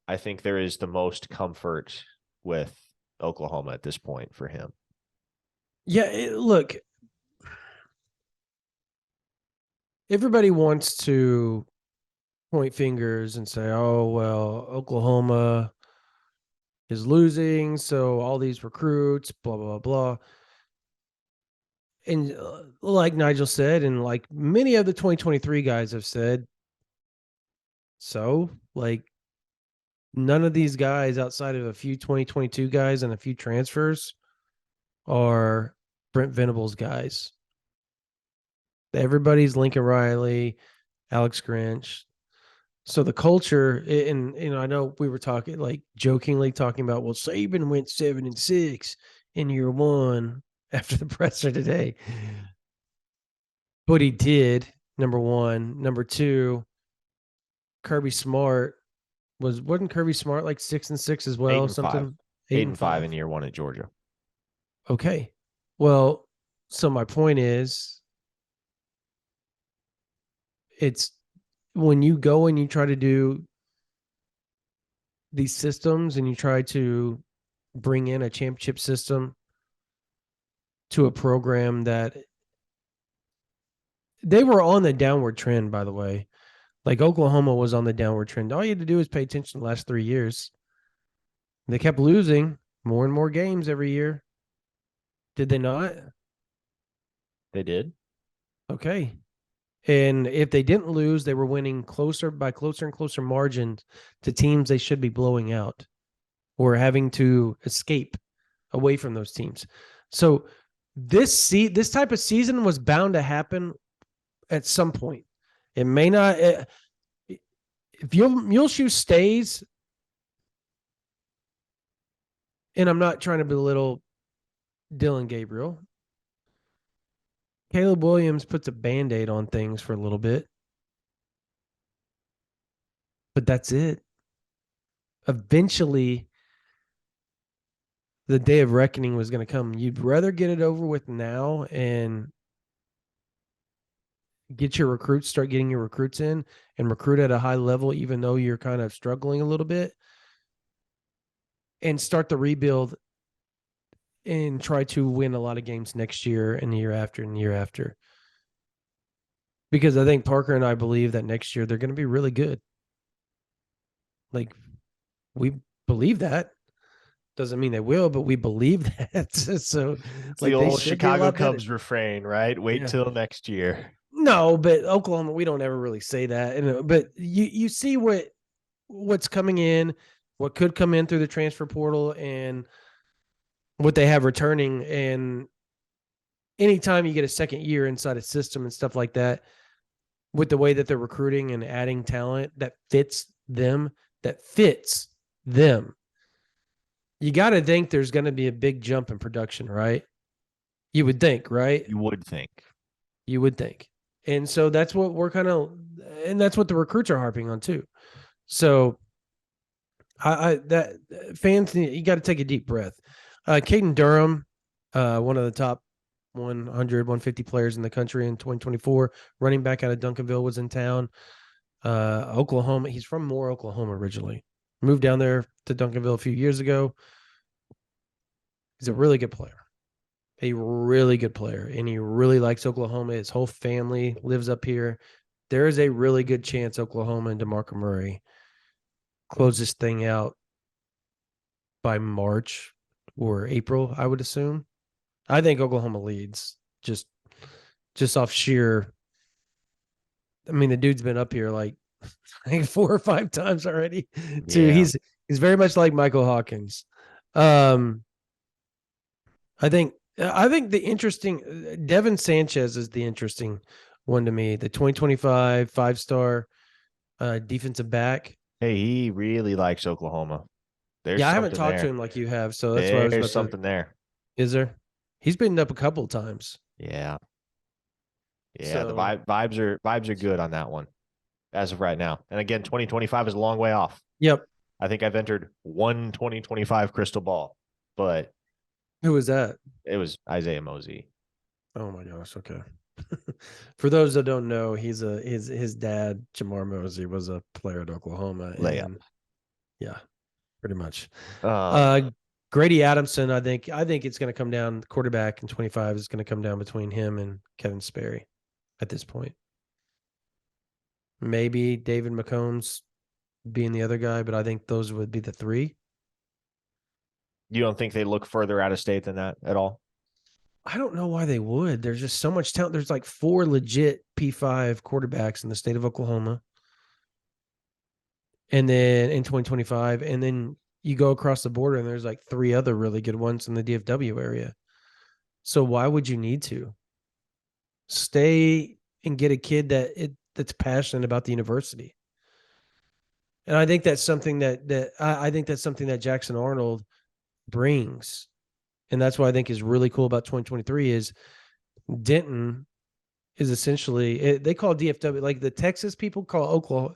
I think there is the most comfort with Oklahoma at this point for him. Yeah, look, everybody wants to point fingers and say, "Oh, well, Oklahoma is losing, so all these recruits, blah blah blah." And like Nigel said, and like many of the 2023 guys have said, so like none of these guys outside of a few 2022 guys and a few transfers are Brent Venables guys. Everybody's Lincoln Riley, Alex Grinch. So the culture, and I know we were talking like jokingly talking about, well, Saban went 7-6 in year one after the presser today, but he did. Number one, number two, Kirby Smart wasn't Kirby Smart like 6-6 as Eight well? and five. Something eight Eight and and five five. in year one at Georgia. Okay, well, so my point is, it's when you go and you try to do these systems and you try to bring in a championship system to a program that they were on the downward trend, by the way. Like Oklahoma was on the downward trend. All you had to do is pay attention the last 3 years. They kept losing more and more games every year. Did they not? They did. Okay. And if they didn't lose, they were winning closer and closer margins to teams they should be blowing out or having to escape away from those teams. So this type of season was bound to happen at some point. It may not. If Muleshoe stays, and I'm not trying to belittle Dylan Gabriel, Caleb Williams puts a Band-Aid on things for a little bit, but that's it. Eventually, the day of reckoning was going to come. You'd rather get it over with now and get your recruits, start getting your recruits in and recruit at a high level, even though you're kind of struggling a little bit, and start the rebuild and try to win a lot of games next year and the year after and the year after. Because I think Parker and I believe that next year they're going to be really good. Like, we believe that. Doesn't mean they will, but we believe that. So, It's the like, they old should be a Chicago lot better. Cubs refrain, right? Wait Yeah. till next year. No, but Oklahoma, we don't ever really say that. And but you see what's coming in, what could come in through the transfer portal, and what they have returning. And anytime you get a second year inside a system and stuff like that, with the way that they're recruiting and adding talent that fits them, you got to think there's going to be a big jump in production, right? You would think, right? You would think. You would think. And so that's what we're kind of, and that's what the recruits are harping on too. So that fans, you got to take a deep breath. Caden Durham, one of the top 100, 150 players in the country in 2024, running back out of Duncanville, was in town. Oklahoma. He's from Moore, Oklahoma originally. Moved down there to Duncanville a few years ago. He's a really good player. A really good player. And he really likes Oklahoma. His whole family lives up here. There is a really good chance Oklahoma and DeMarco Murray close this thing out by March or April, I would assume. I think Oklahoma leads just off sheer. I mean, the dude's been up here like I think 4 or 5 times already. Too. Yeah. He's very much like Michael Hawkins. Um, I think the interesting Devin Sanchez is the interesting one to me. The 2025 5-star defensive back. Hey, he really likes Oklahoma. There's Yeah, I haven't something talked to there. him like you have, so that's why I was There's about to. something there. Is there? He's been up a couple of times. Yeah. Yeah. The So vibes are good on that one as of right now. And again, 2025 is a long way off. yep. I think I've entered one 2025 crystal ball, but Who was that? it was Isaiah Mosey. Oh my gosh. Okay. For those that don't know, his dad, Jamar Mosey, was a player at Oklahoma. Layup. And Yeah, pretty much. Um, Grady Adamson, I think it's going to come down. Quarterback in 25 is going to come down between him and Kevin Sperry at this point. Maybe David McCombs being the other guy, but I think those would be the three. you don't think they look further out of state than that at all? I don't know why they would. There's just so much talent. There's like 4 legit P5 quarterbacks in the state of Oklahoma. And then in 2025, and then you go across the border and there's like 3 other really good ones in the DFW area. So why would you need to stay and get a kid that's passionate about the university? And I think that's something I think that's something that Jackson Arnold brings. And that's what I think is really cool about 2023 is Denton is essentially they call DFW, like the Texas people call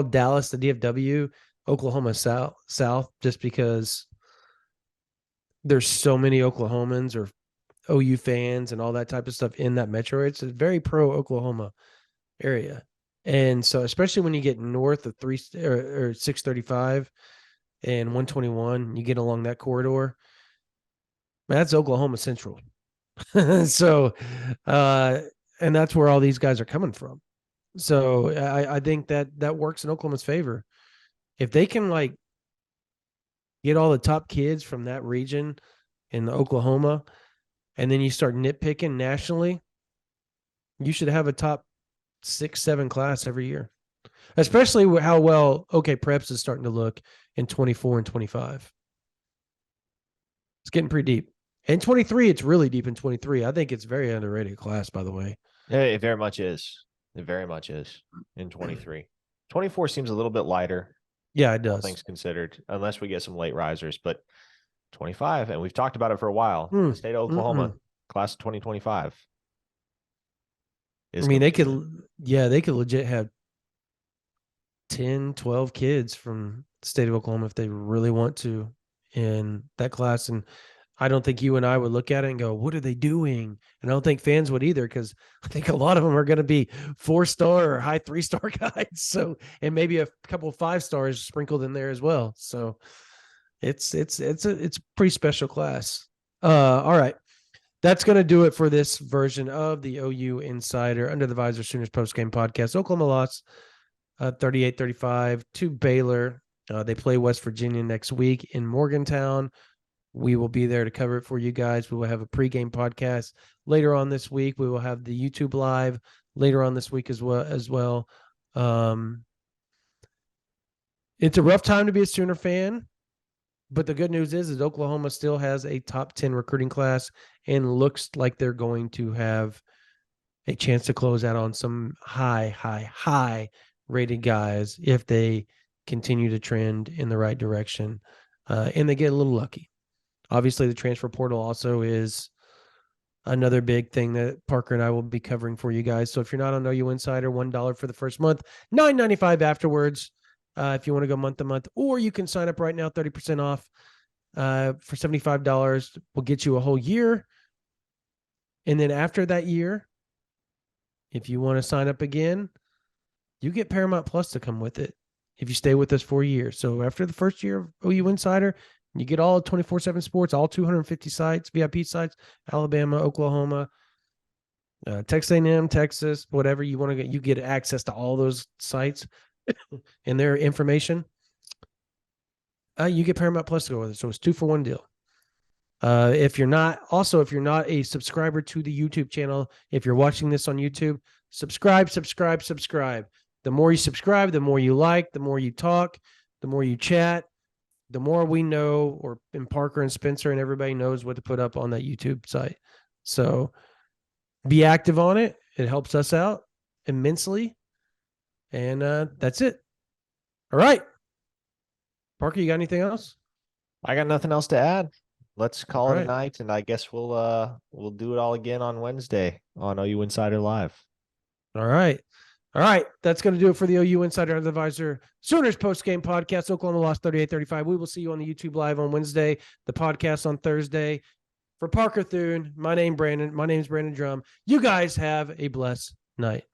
Dallas the DFW, Oklahoma South, just because there's so many Oklahomans or OU fans and all that type of stuff in that metro. It's a very pro Oklahoma area. And so, especially when you get north of 635 and 121, you get along that corridor, man, that's Oklahoma Central. So, and that's where all these guys are coming from. So I think that works in Oklahoma's favor. If they can like get all the top kids from that region in Oklahoma, and then you start nitpicking nationally, you should have a top 6, 7 class every year. Especially with how well OK Preps is starting to look in 24 and 25. It's getting pretty deep. In 23, it's really deep in 23. I think it's very underrated class, by the way. Yeah, it very much is. It very much is in 23. 24 seems a little bit lighter. Yeah, it does. All things considered, unless we get some late risers, but 25, and we've talked about it for a while. The state of Oklahoma, class of 2025. I mean, they could legit have 10, 12 kids from the state of Oklahoma if they really want to in that class. And I don't think you and I would look at it and go, what are they doing? And I don't think fans would either, because I think a lot of them are going to be 4-star or high 3-star guys. So, and maybe a couple of 5 stars sprinkled in there as well. So it's a pretty special class. All right. That's going to do it for this version of the OU Insider Under the Visor Sooners postgame podcast. Oklahoma lost 38-35 to Baylor. They play West Virginia next week in Morgantown. We will be there to cover it for you guys. We will have a pregame podcast later on this week. We will have the YouTube live later on this week as well. It's a rough time to be a Sooner fan, but the good news is Oklahoma still has a top 10 recruiting class and looks like they're going to have a chance to close out on some high rated guys if they continue to trend in the right direction and they get a little lucky. Obviously, the transfer portal also is another big thing that Parker and I will be covering for you guys. So if you're not on OU Insider, $1 for the first month, $9.95 afterwards. If you want to go month to month, or you can sign up right now, 30% off for $75. We'll get you a whole year. And then after that year, if you want to sign up again, you get Paramount Plus to come with it if you stay with us for a year. So after the first year of OU Insider, you get all 24/7 sports, all 250 sites, VIP sites, Alabama, Oklahoma, Texas A&M, Texas, whatever you want to get. You get access to all those sites and their information. You get Paramount Plus to go with it. So it's 2-for-1 deal. If you're not a subscriber to the YouTube channel, if you're watching this on YouTube, subscribe. The more you subscribe, the more you like, the more you talk, the more you chat, the more we know, and Parker and Spencer and everybody knows what to put up on that YouTube site. So be active on it. It helps us out immensely. And that's it. All right. Parker, you got anything else? I got nothing else to add. Let's call it right. a night, and I guess we'll do it all again on Wednesday on OU Insider Live. All right. That's going to do it for the OU Insider Under the Visor Sooners postgame podcast. Oklahoma lost 38-35. We will see you on the YouTube Live on Wednesday, the podcast on Thursday. For Parker Thune, my name's Brandon Drumm. You guys have a blessed night.